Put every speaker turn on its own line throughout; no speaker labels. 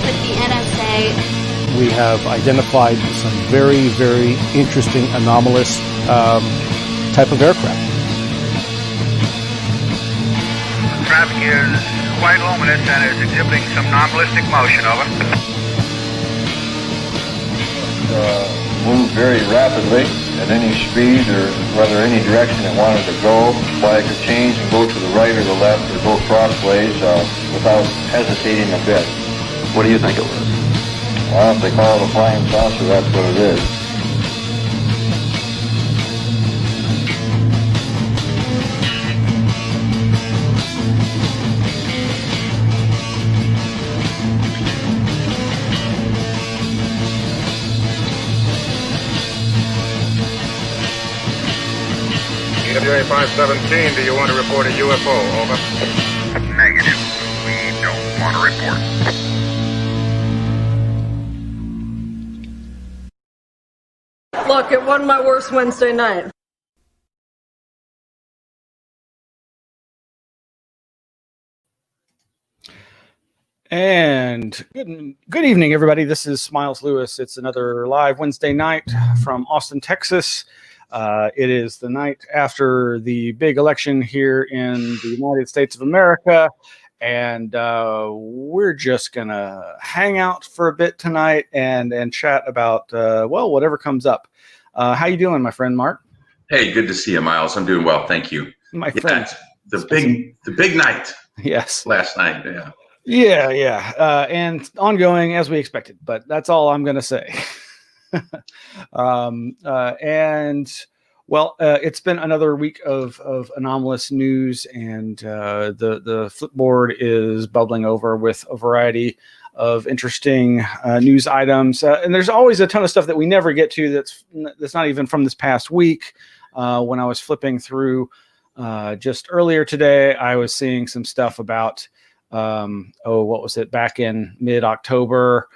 with the NSA.
We have identified some very, very interesting anomalous type of aircraft.
Traffic is quite luminous and is exhibiting some non-ballistic motion, over.
Move very rapidly at any speed or whether any direction it wanted to go. Flag could change and go to the right or the left or go crossways without hesitating a bit.
What do you think it was?
Well, if they call it a flying saucer, that's what it is.
EWA 517, do you want to report a UFO? Over. Negative. We don't want to report.
Look, it wasn't my worst Wednesday night.
And good evening, everybody. This is Smiles Lewis. It's another live Wednesday night from Austin, Texas. It is the night after the big election here in the United States of America, and we're just gonna hang out for a bit tonight and chat about well, whatever comes up. How you doing, my friend Mark?
Hey, good to see you, Miles. I'm doing well, thank you.
My friend,
the big night.
Yes,
last night. Yeah,
and ongoing as we expected. But that's all I'm gonna say. And well, it's been another week of anomalous news, and the Flipboard is bubbling over with a variety of interesting news items. And there's always a ton of stuff that we never get to that's not even from this past week. When I was flipping through just earlier today, I was seeing some stuff about what was it, back in mid-October.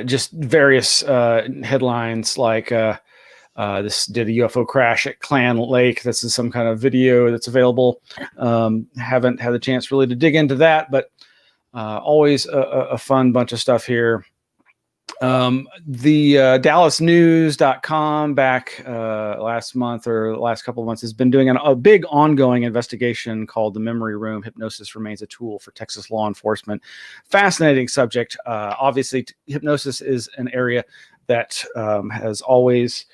Just various headlines like this did a UFO crash at Clan Lake. This is some kind of video that's available. Haven't had the chance really to dig into that, but always a fun bunch of stuff here. The DallasNews.com back last month or the last couple of months has been doing a big ongoing investigation called The Memory Room. Hypnosis remains a tool for Texas law enforcement. Fascinating subject. Obviously, hypnosis is an area that has always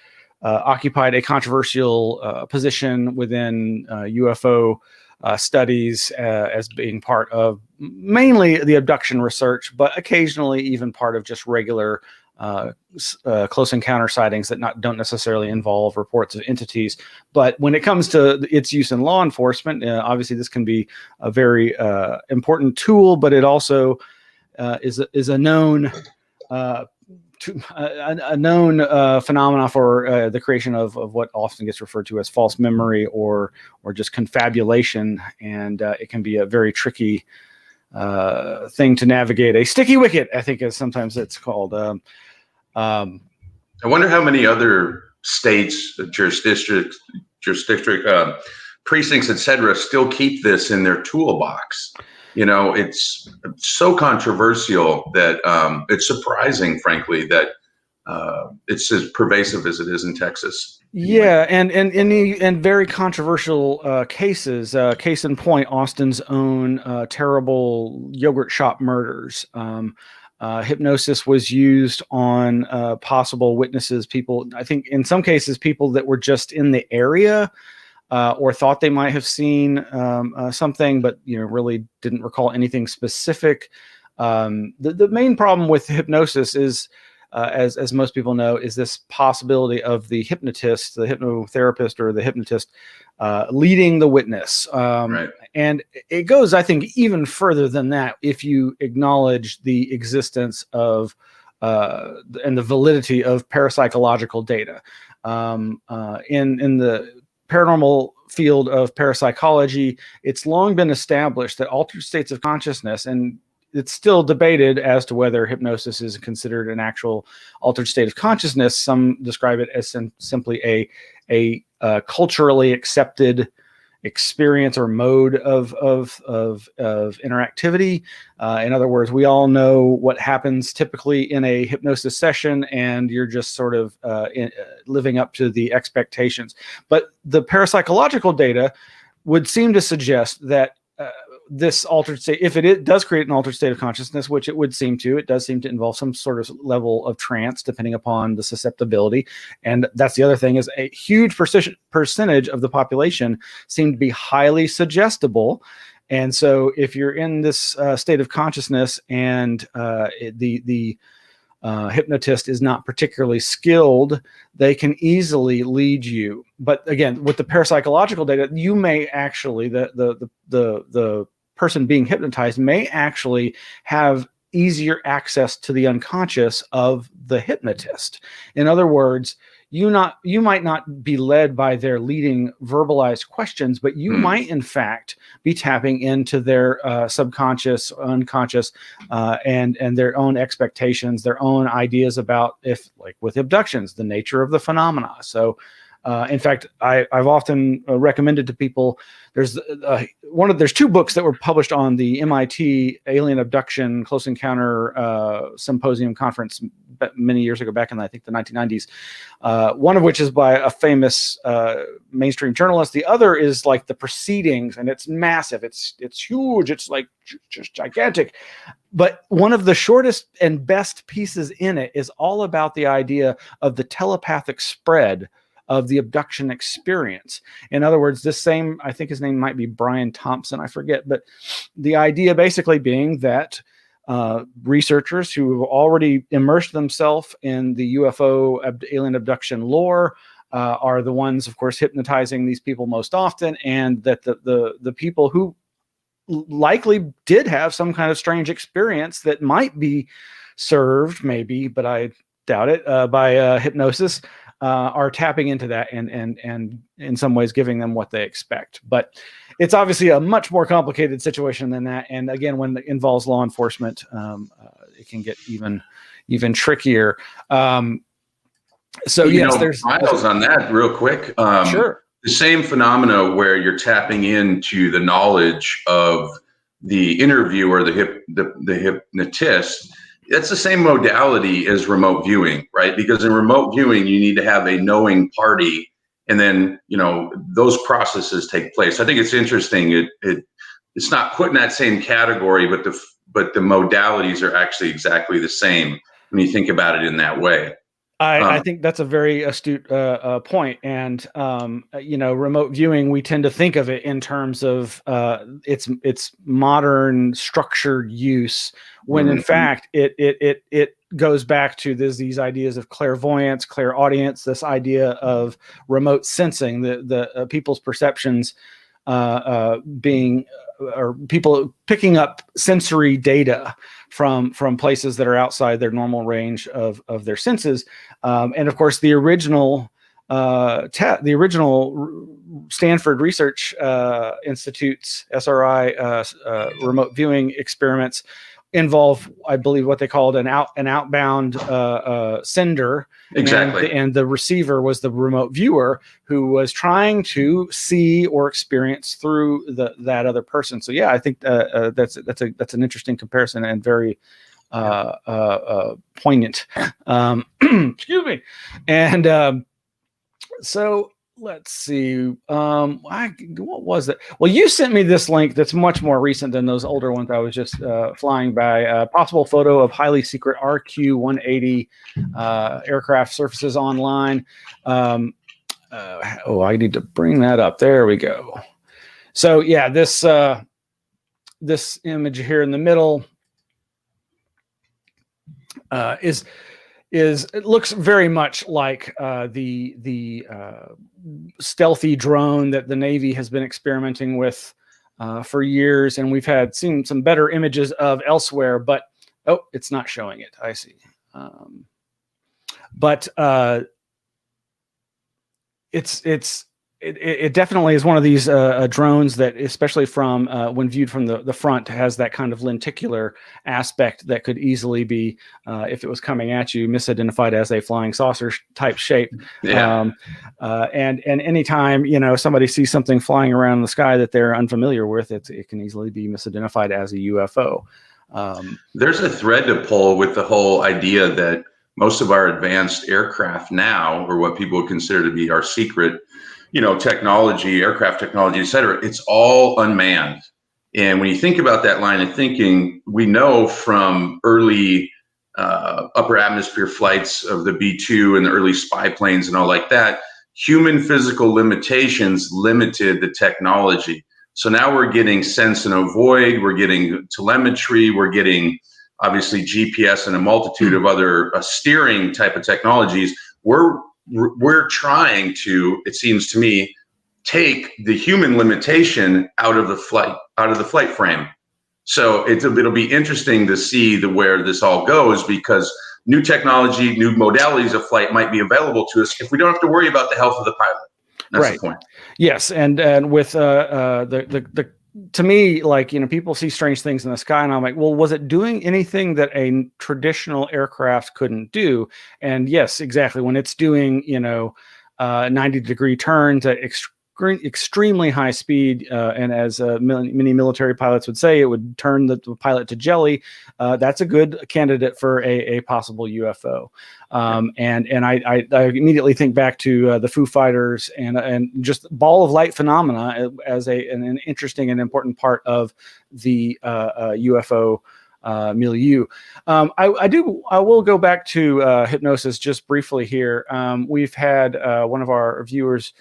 occupied a controversial position within UFO studies as being part of mainly the abduction research, but occasionally even part of just regular close encounter sightings that don't necessarily involve reports of entities. But when it comes to its use in law enforcement, obviously this can be a very important tool, but it also is a known phenomena for the creation of what often gets referred to as false memory or just confabulation, and it can be a very tricky thing to navigate. A sticky wicket, I think, is sometimes it's called.
I wonder how many other states, jurisdiction, precincts, etc., still keep this in their toolbox. You know, it's so controversial that it's surprising, frankly, that it's as pervasive as it is in Texas.
Yeah, and very controversial cases. Case in point, Austin's own terrible yogurt shop murders. Hypnosis was used on possible witnesses, people, I think in some cases, people that were just in the area or thought they might have seen something, but really didn't recall anything specific. The main problem with hypnosis is, as most people know, is this possibility of the hypnotist, the hypnotherapist, or the hypnotist leading the witness.
Right.
And it goes, I think, even further than that if you acknowledge the existence of and the validity of parapsychological data. In the paranormal field of parapsychology, it's long been established that altered states of consciousness, and it's still debated as to whether hypnosis is considered an actual altered state of consciousness. Some describe it as simply a culturally accepted experience or mode of interactivity. In other words, we all know what happens typically in a hypnosis session, and you're just sort of living up to the expectations. But the parapsychological data would seem to suggest that this altered state, if it does create an altered state of consciousness, which it would seem to, it does seem to involve some sort of level of trance, depending upon the susceptibility. And that's the other thing, is a huge percentage of the population seem to be highly suggestible. And so if you're in this state of consciousness and the hypnotist is not particularly skilled, they can easily lead you. But again, with the parapsychological data, you may actually, the person being hypnotized may actually have easier access to the unconscious of the hypnotist. In other words, you might not be led by their leading verbalized questions, but you might in fact be tapping into their subconscious, unconscious, and their own expectations, their own ideas about, if like with abductions, the nature of the phenomena. So in fact, I've often recommended to people, there's two books that were published on the MIT Alien Abduction Close Encounter Symposium Conference many years ago, back in I think the 1990s. One of which is by a famous mainstream journalist. The other is like the proceedings, and it's massive. It's huge. It's like just gigantic. But one of the shortest and best pieces in it is all about the idea of the telepathic spread of the abduction experience. In other words, this same, I think his name might be Brian Thompson, I forget, but the idea basically being that researchers who have already immersed themselves in the UFO alien abduction lore are the ones, of course, hypnotizing these people most often, and that the people who likely did have some kind of strange experience that might be served, maybe, but I doubt it, by hypnosis, are tapping into that and in some ways giving them what they expect. But it's obviously a much more complicated situation than that. And again, when it involves law enforcement, it can get even trickier. So yes,
there's Miles on that real quick.
Sure.
The same phenomena where you're tapping into the knowledge of the interviewer, the hypnotist. That's the same modality as remote viewing, right? Because in remote viewing, you need to have a knowing party, and then those processes take place. I think it's interesting. It's not put in that same category, but the modalities are actually exactly the same when you think about it in that way.
I think that's a very astute point. And, remote viewing, we tend to think of it in terms of its modern structured use, when in fact it goes back to these ideas of clairvoyance, clairaudience, this idea of remote sensing, the people's perceptions being, or people picking up sensory data from places that are outside their normal range of their senses. And of course, the original Stanford Research Institute's SRI remote viewing experiments involve, I believe, what they called an outbound sender.
Exactly.
And the receiver was the remote viewer who was trying to see or experience through that other person. So yeah, I think that's an interesting comparison and very poignant. Excuse me. And so let's see. What was it? Well, you sent me this link that's much more recent than those older ones I was just flying by. A possible photo of highly secret RQ-180 aircraft surfaces online. I need to bring that up. There we go. So yeah, this image here in the middle it looks very much like the stealthy drone that the Navy has been experimenting with for years, and we've seen some better images of elsewhere. But it's not showing it. I see. But it's it definitely is one of these drones that, especially from when viewed from the front, has that kind of lenticular aspect that could easily be, if it was coming at you, misidentified as a flying saucer type shape.
Yeah.
And anytime, somebody sees something flying around in the sky that they're unfamiliar with, it can easily be misidentified as a UFO.
There's a thread to pull with the whole idea that most of our advanced aircraft now, or what people would consider to be our secret, technology, aircraft technology, et cetera, it's all unmanned. And when you think about that line of thinking, we know from early upper atmosphere flights of the B-2 and the early spy planes and all like that, human physical limitations limited the technology. So now we're getting sense and avoid, we're getting telemetry, we're getting obviously GPS and a multitude of other steering type of technologies. We're trying to, it seems to me, take the human limitation out of the flight frame. So it'll be interesting to see where this all goes, because new technology, new modalities of flight might be available to us if we don't have to worry about the health of the pilot. That's
right.
the point.
Yes, and with the to me, like, people see strange things in the sky, and I'm like, well, was it doing anything that a traditional aircraft couldn't do? And yes, exactly. When it's doing 90-degree turns at extremely high speed, and as many military pilots would say, it would turn the pilot to jelly. That's a good candidate for a possible UFO. And I immediately think back to the Foo Fighters and just ball of light phenomena as an interesting and important part of the UFO milieu. I will go back to hypnosis just briefly here. We've had one of our viewers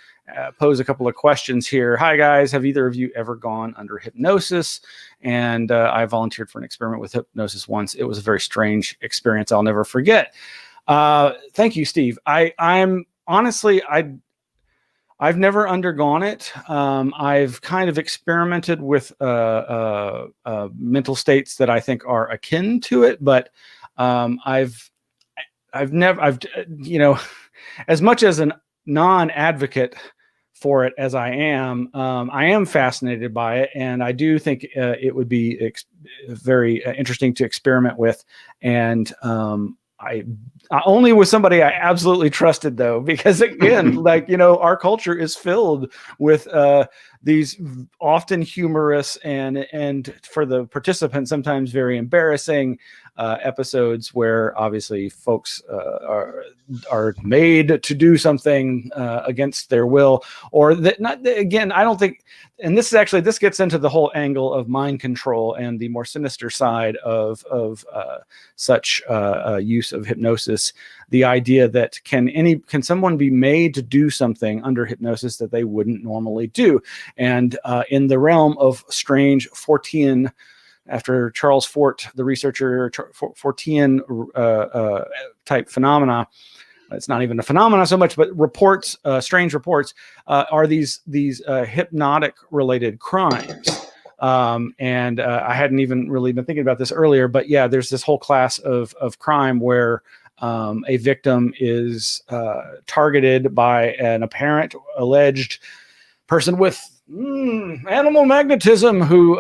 pose a couple of questions here. Hi guys, have either of you ever gone under hypnosis? And I volunteered for an experiment with hypnosis once. It was a very strange experience I'll never forget. Thank you, Steve. I'm honestly, I've never undergone it. I've kind of experimented with mental states that I think are akin to it, but I've never, as much as a non-advocate for it as I am fascinated by it, and I do think it would be very interesting to experiment with. And I only with somebody I absolutely trusted, though, because again, our culture is filled with these often humorous and for the participants sometimes very embarrassing episodes where obviously folks are made to do something against their will, or that not again. I don't think, and this gets into the whole angle of mind control and the more sinister side of such use of hypnosis. The idea that can someone be made to do something under hypnosis that they wouldn't normally do, and in the realm of strange Fortean, after Charles Fort, the researcher, Fortean type phenomena. It's not even a phenomena so much, but reports, strange reports, are these hypnotic related crimes. And I hadn't even really been thinking about this earlier, but yeah, there's this whole class of crime where a victim is targeted by an apparent alleged person with animal magnetism who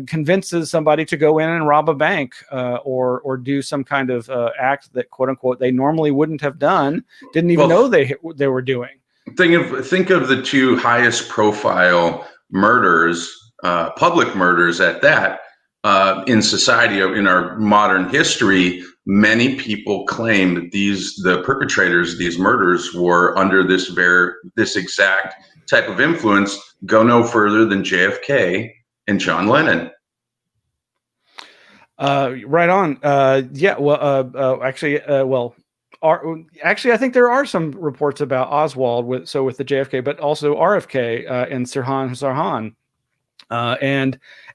convinces somebody to go in and rob a bank or do some kind of act that, quote unquote, they normally wouldn't have done, didn't even know they were doing.
Think of the two highest profile murders, public murders at that, in society, in our modern history. Many people claim that the perpetrators of these murders were under this exact type of influence. Go no further than JFK and John Lennon.
Right on. Yeah. Well, actually, I think there are some reports about Oswald with the JFK, but also RFK and Sirhan.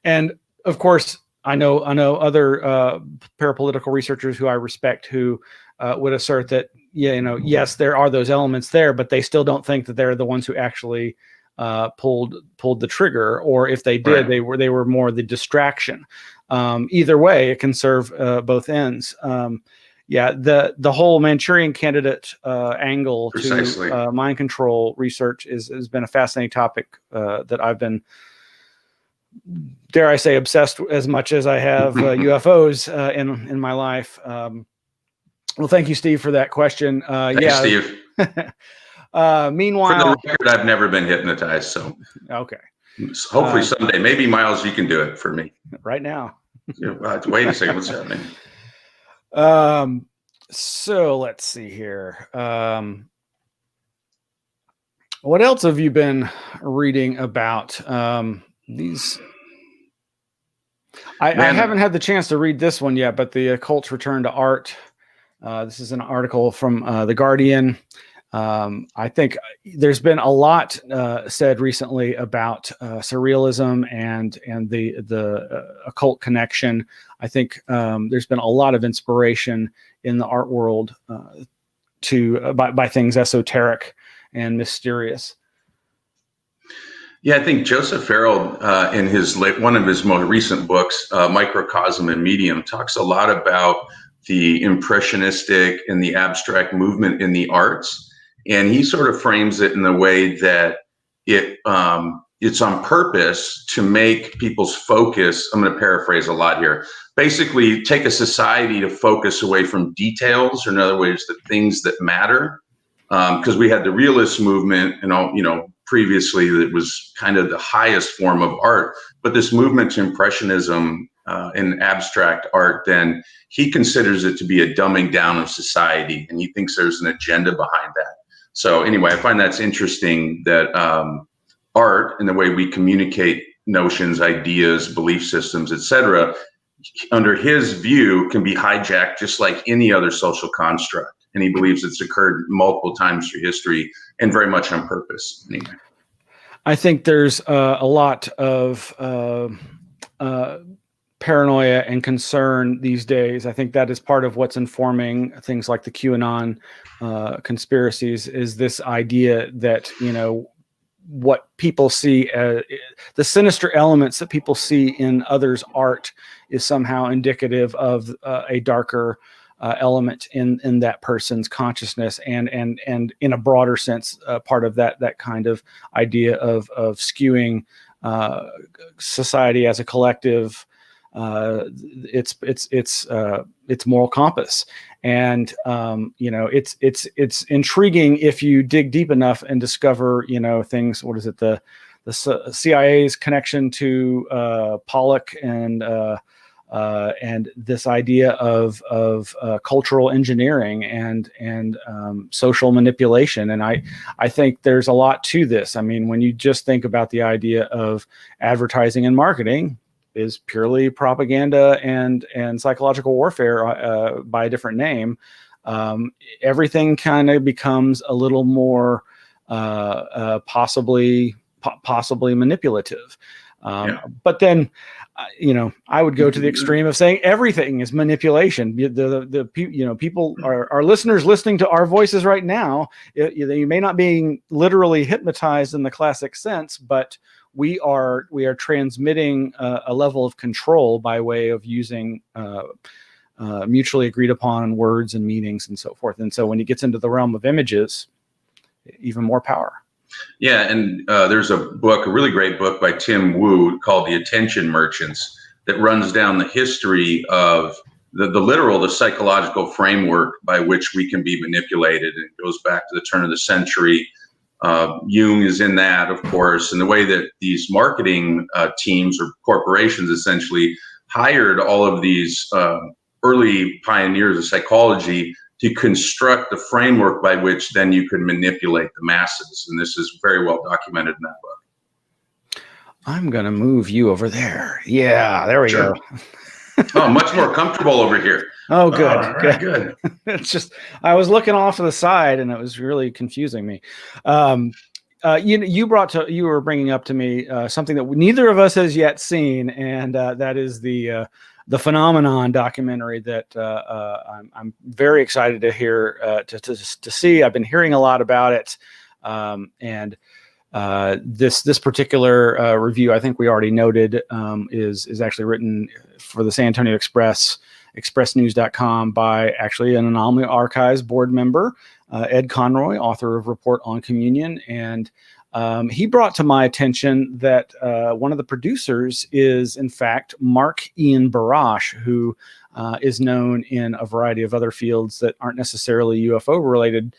And of course, I know other parapolitical researchers who I respect who would assert that, yes, there are those elements there, but they still don't think that they're the ones who actually pulled the trigger, or if they did, right, they were more the distraction. Either way, it can serve both ends. Yeah, the whole Manchurian Candidate angle
Precisely.
to mind control research has been a fascinating topic that I've been, dare I say, obsessed as much as I have UFOs in my life. Well, thank you, Steve, for that question.
Thanks, Steve.
Meanwhile,
For the record, I've never been hypnotized, so
okay.
Hopefully someday. Maybe, Miles, you can do it for me.
Right now.
Wait a second, what's happening?
So let's see here. What else have you been reading about? These I haven't had the chance to read this one yet, but the Occult's Return to Art. This is an article from The Guardian. I think there's been a lot said recently about surrealism and the occult connection. I think there's been a lot of inspiration in the art world by things esoteric and mysterious.
Yeah, I think Joseph Farrell, in one of his most recent books, Microcosm and Medium, talks a lot about the impressionistic and the abstract movement in the arts. And he sort of frames it in the way that it's on purpose to make people's focus. I'm going to paraphrase a lot here. Basically, take a society to focus away from details, or in other words, the things that matter. Because we had the realist movement, previously that was kind of the highest form of art. But this movement to impressionism in abstract art, then he considers it to be a dumbing down of society, and he thinks there's an agenda behind that. So anyway, I find that's interesting that art and the way we communicate notions, ideas, belief systems, etc., under his view, can be hijacked just like any other social construct. And he believes it's occurred multiple times through history and very much on purpose. Anyway,
I think there's a lot of paranoia and concern these days. I think that is part of what's informing things like the QAnon conspiracies, is this idea that, what people see, the sinister elements that people see in others' art is somehow indicative of a darker element in that person's consciousness, and in a broader sense, part of that kind of idea of skewing society as a collective, its moral compass. And it's intriguing if you dig deep enough and discover things. What is it, the CIA's connection to Pollock and this idea of cultural engineering and social manipulation. And I think there's a lot to this. I mean, when you just think about the idea of advertising and marketing is purely propaganda and psychological warfare by a different name, everything kind of becomes a little more possibly manipulative. But then, I would go to the extreme of saying everything is manipulation. People, our listeners listening to our voices right now, you may not be literally hypnotized in the classic sense, but we are transmitting a level of control by way of using mutually agreed upon words and meanings and so forth. And so when it gets into the realm of images, even more power.
Yeah, and there's a really great book by Tim Wu called The Attention Merchants that runs down the history of the psychological framework by which we can be manipulated. It goes back to the turn of the century. Jung is in that, of course, and the way that these marketing teams or corporations essentially hired all of these early pioneers of psychology to construct the framework by which then you could manipulate the masses. And this is very well documented in that book.
I'm going to move you over there. Yeah, there we go.
Oh, much more comfortable over here.
Oh, good.
Right, good.
It's just, I was looking off to the side and it was really confusing me. You were bringing up to me something that neither of us has yet seen. And that is the Phenomenon documentary that I'm very excited to hear to see. I've been hearing a lot about it, and This particular review, I think we already noted, is actually written for the San Antonio Express, expressnews.com, by actually an Anomaly Archives board member, Ed Conroy, author of Report on Communion. And he brought to my attention that one of the producers is, in fact, Mark Ian Barash, who is known in a variety of other fields that aren't necessarily UFO related,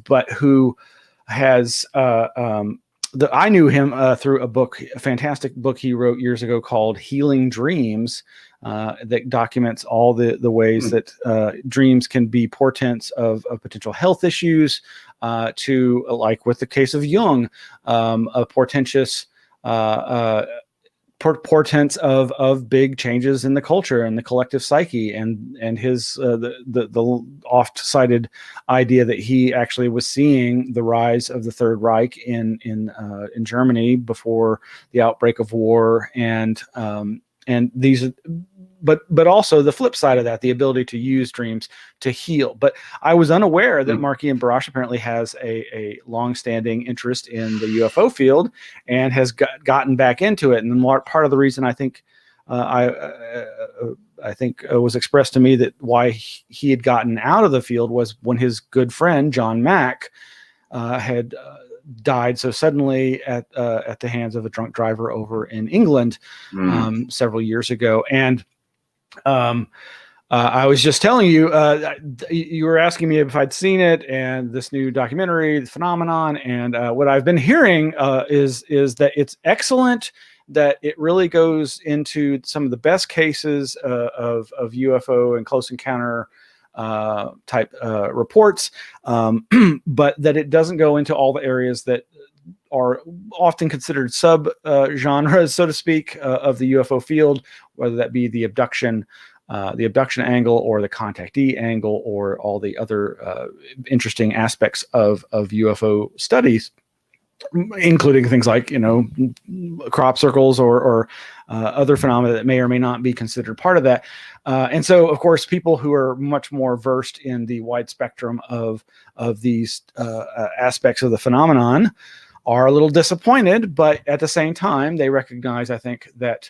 but who has I knew him through a fantastic book he wrote years ago called Healing Dreams, that documents all the ways that dreams can be portents of potential health issues, to, like with the case of Jung, a portentous portents of big changes in the culture and the collective psyche, and his the oft cited idea that he actually was seeing the rise of the Third Reich in Germany before the outbreak of war, and these. But also the flip side of that, the ability to use dreams to heal. But I was unaware that Mark Ian Barash apparently has a long-standing interest in the UFO field and has gotten back into it. And part of the reason I think was expressed to me that why he had gotten out of the field was when his good friend John Mack had died so suddenly at the hands of a drunk driver over in England several years ago. And I was just telling you, you were asking me if I'd seen it and this new documentary, The Phenomenon, and what I've been hearing is that it's excellent, that it really goes into some of the best cases of UFO and close encounter type reports, but that it doesn't go into all the areas that are often considered sub genres, so to speak, of the UFO field, whether that be the abduction angle or the contactee angle or all the other interesting aspects of UFO studies, including things like, crop circles or other phenomena that may or may not be considered part of that. And so, of course, people who are much more versed in the wide spectrum of these aspects of the phenomenon are a little disappointed, but at the same time, they recognize, I think, that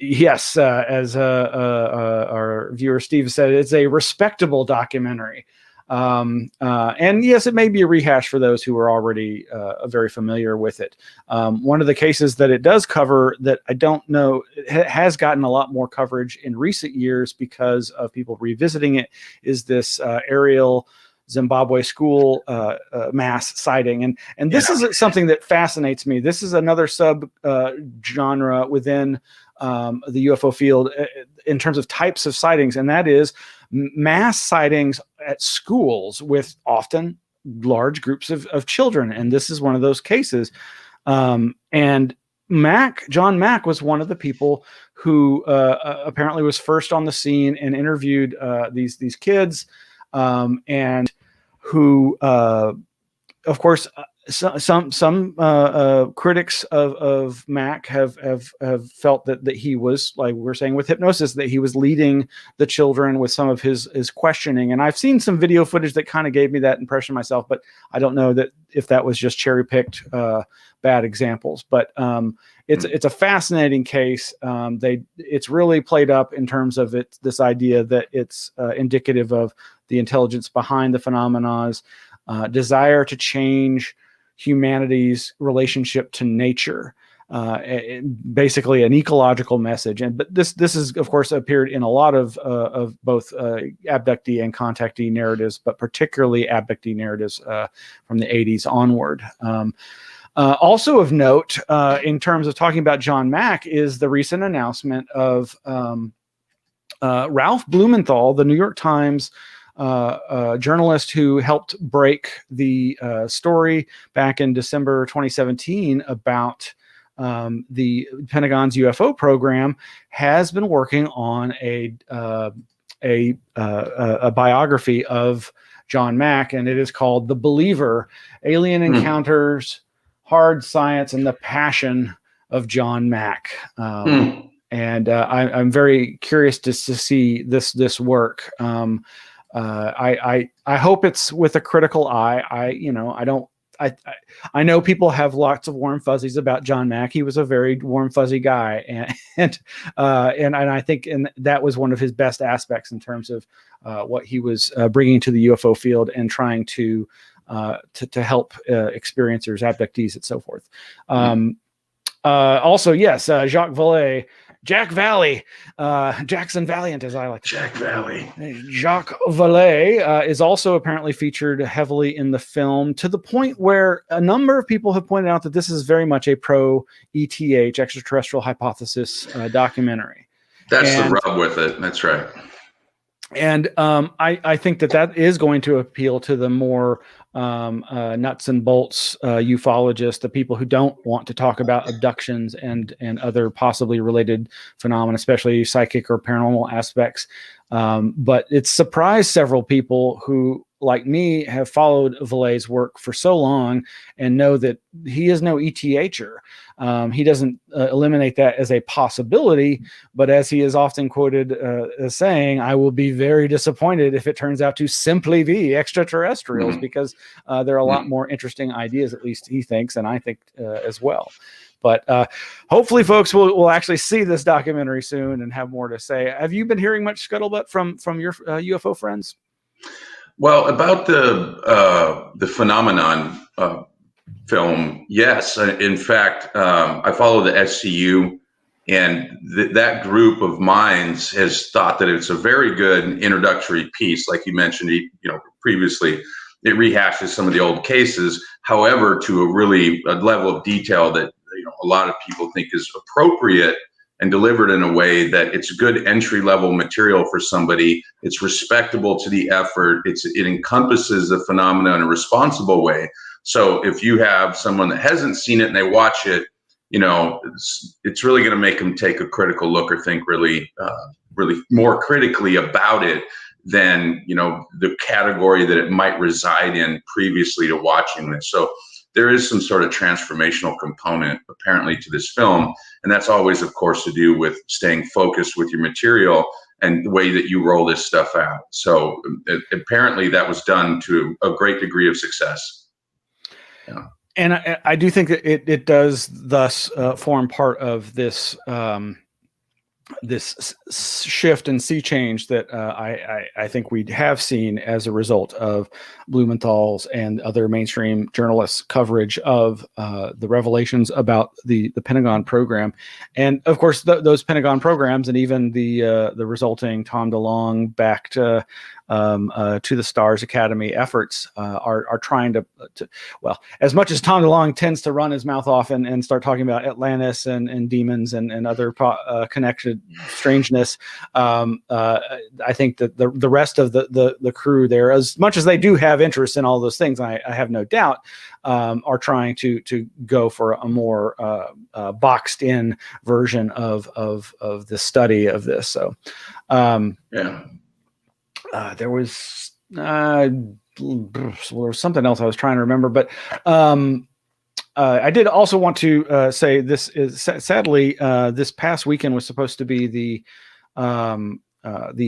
yes, as our viewer Steve said, it's a respectable documentary. And yes, it may be a rehash for those who are already very familiar with it. One of the cases that it does cover that I don't know has gotten a lot more coverage in recent years because of people revisiting it is this aerial Zimbabwe school mass sighting, and this is something that fascinates me. This is another sub genre within the UFO field in terms of types of sightings, and that is mass sightings at schools with often large groups of children, and this is one of those cases. And John Mack was one of the people who apparently was first on the scene and interviewed these kids, and who, of course, some critics of Mack have felt that he was, like we're saying with Hypnosis, that he was leading the children with some of his questioning. And I've seen some video footage that kind of gave me that impression myself, but I don't know that if that was just cherry picked bad examples. But it's a fascinating case. It's really played up in terms of this idea that it's indicative of the intelligence behind the phenomena's desire to change humanity's relationship to nature, basically an ecological message. But this is, of course, appeared in a lot of both abductee and contactee narratives, but particularly abductee narratives from the 80s onward. Also of note, in terms of talking about John Mack, is the recent announcement of Ralph Blumenthal, the New York Times journalist who helped break the story back in December 2017 about the Pentagon's UFO program, has been working on a biography of John Mack, and it is called The Believer: Alien Encounters, Hard Science, and the Passion of John Mack. And I'm very curious to see this work. I hope it's with a critical eye. I don't I know people have lots of warm fuzzies about John Mack. He was a very warm fuzzy guy, and I think that was one of his best aspects in terms of what he was bringing to the UFO field and trying to help experiencers, abductees, and so forth. Also, yes, Jacques Vallée. Jack Valley, Jackson Valiant, as I like to say.
Jack Valley.
Jacques Vallée is also apparently featured heavily in the film, to the point where a number of people have pointed out that this is very much a pro-ETH, extraterrestrial hypothesis documentary.
That's the rub with it. That's right.
And I think that is going to appeal to the more nuts and bolts ufologists, the people who don't want to talk about abductions and other possibly related phenomena, especially psychic or paranormal aspects. But it's surprised several people who, like me, have followed Vallée's work for so long and know that he is no ETHer. He doesn't eliminate that as a possibility, but as he is often quoted as saying, I will be very disappointed if it turns out to simply be extraterrestrials, because there are a lot more interesting ideas, at least he thinks, and I think as well. But hopefully folks will actually see this documentary soon and have more to say. Have you been hearing much scuttlebutt from your UFO friends?
Well, about the phenomenon film, yes. In fact, I follow the SCU, and that group of minds has thought that it's a very good introductory piece. Like you mentioned, previously, it rehashes some of the old cases. However, to a level of detail that a lot of people think is appropriate, and delivered in a way that it's good entry-level material for somebody. It's respectable to the effort. It encompasses the phenomena in a responsible way. So if you have someone that hasn't seen it and they watch it, it's really going to make them take a critical look or think really more critically about it than, the category that it might reside in previously to watching this. So there is some sort of transformational component apparently to this film. And that's always, of course, to do with staying focused with your material and the way that you roll this stuff out. So apparently that was done to a great degree of success. Yeah.
And I do think that it does thus form part of this this shift and sea change that I think we have seen as a result of Blumenthal's and other mainstream journalists' coverage of the revelations about the Pentagon program. And of course, those Pentagon programs and even the resulting Tom DeLonge backed to the Stars Academy efforts are trying to, well, as much as Tom DeLonge tends to run his mouth off and start talking about Atlantis and demons and other connected strangeness, I think that the rest of the crew there, as much as they do have interest in all those things, I have no doubt, are trying to go for a more boxed in version of the study of this. So
yeah.
There was something else I was trying to remember, but I did also want to say this is sadly this past weekend was supposed to be the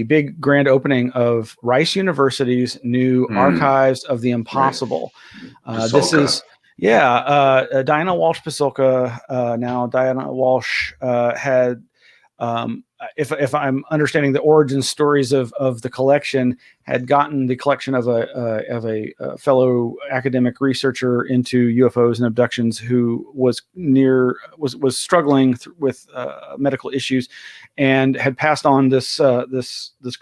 big grand opening of Rice University's new Archives of the Impossible.
Right.
This is Diana Walsh-Pasulka. Now Diana Walsh had. If I'm understanding the origin stories of the collection, had gotten the collection of a fellow academic researcher into UFOs and abductions who was struggling with medical issues, and had passed on this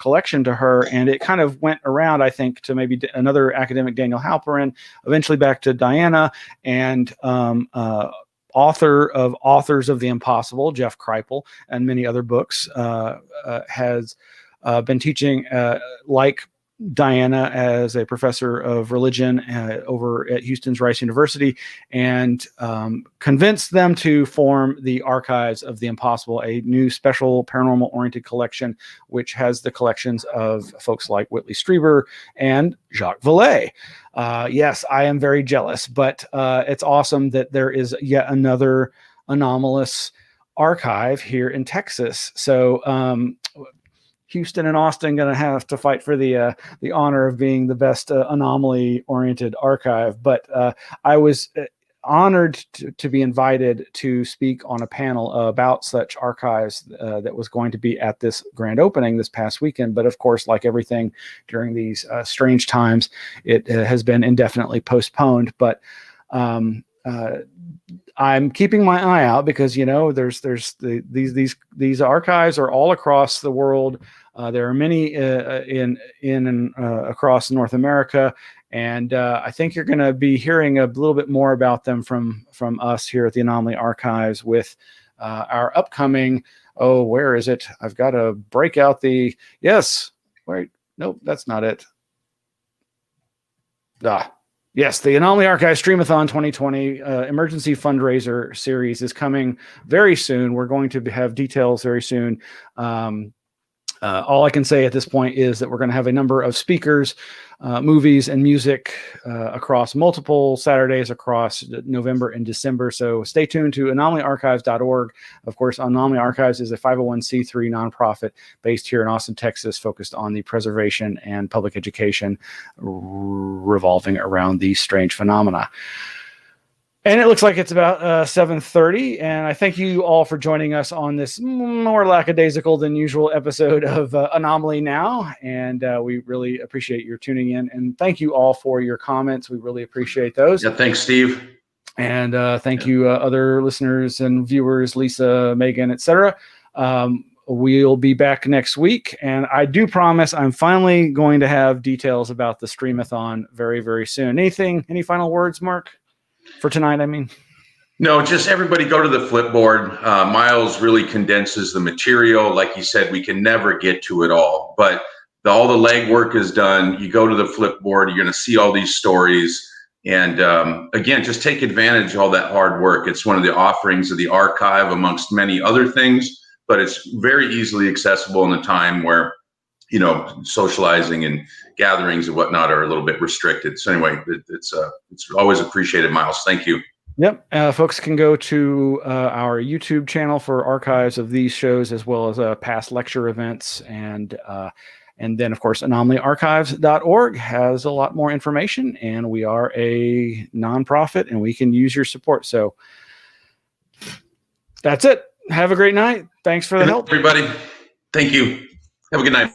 collection to her, and it kind of went around, I think, to maybe another academic, Daniel Halperin, eventually back to Diana, and author of Authors of the Impossible, Jeff Kripal, and many other books, has been teaching like Diana as a professor of religion over at Houston's Rice University, and convinced them to form the Archives of the Impossible, a new special paranormal oriented collection, which has the collections of folks like Whitley Strieber and Jacques Vallée. Yes, I am very jealous, but it's awesome that there is yet another anomalous archive here in Texas. So Houston and Austin going to have to fight for the honor of being the best anomaly-oriented archive. But I was honored to be invited to speak on a panel about such archives that was going to be at this grand opening this past weekend. But of course, like everything during these strange times, it has been indefinitely postponed. But I'm keeping my eye out because, you know, these archives are all across the world. There are many in and across North America. And I think you're going to be hearing a little bit more about them from us here at the Anomaly Archives with our upcoming, where is it? I've got to break out the, yes, wait, nope, that's not it. Yes, the Anomaly Archives Streamathon 2020 emergency fundraiser series is coming very soon. We're going to have details very soon. All I can say at this point is that we're going to have a number of speakers, movies, and music across multiple Saturdays across November and December. So stay tuned to anomalyarchives.org. Of course, Anomaly Archives is a 501c3 nonprofit based here in Austin, Texas, focused on the preservation and public education revolving around these strange phenomena. And it looks like it's about 7:30, and I thank you all for joining us on this more lackadaisical than usual episode of Anomaly Now, and we really appreciate your tuning in, and thank you all for your comments. We really appreciate those.
Yeah, thanks, Steve.
And thank you, other listeners and viewers, Lisa, Megan, etc. We'll be back next week, and I do promise I'm finally going to have details about the Streamathon very, very soon. Any final words, Mark? For tonight, I mean.
No, just everybody go to the Flipboard. Miles really condenses the material. Like you said, we can never get to it all, but all the legwork is done. You go to the Flipboard, you're going to see all these stories. And again, just take advantage of all that hard work. It's one of the offerings of the archive amongst many other things, but it's very easily accessible in a time where, you know, socializing and gatherings and whatnot are a little bit restricted. So anyway, it's always appreciated, Miles. Thank you.
Yep. Folks can go to our YouTube channel for archives of these shows, as well as past lecture events. And then, of course, anomalyarchives.org has a lot more information. And we are a nonprofit, and we can use your support. So that's it. Have a great night. Thanks for the help.
Everybody, thank you. Have a good night.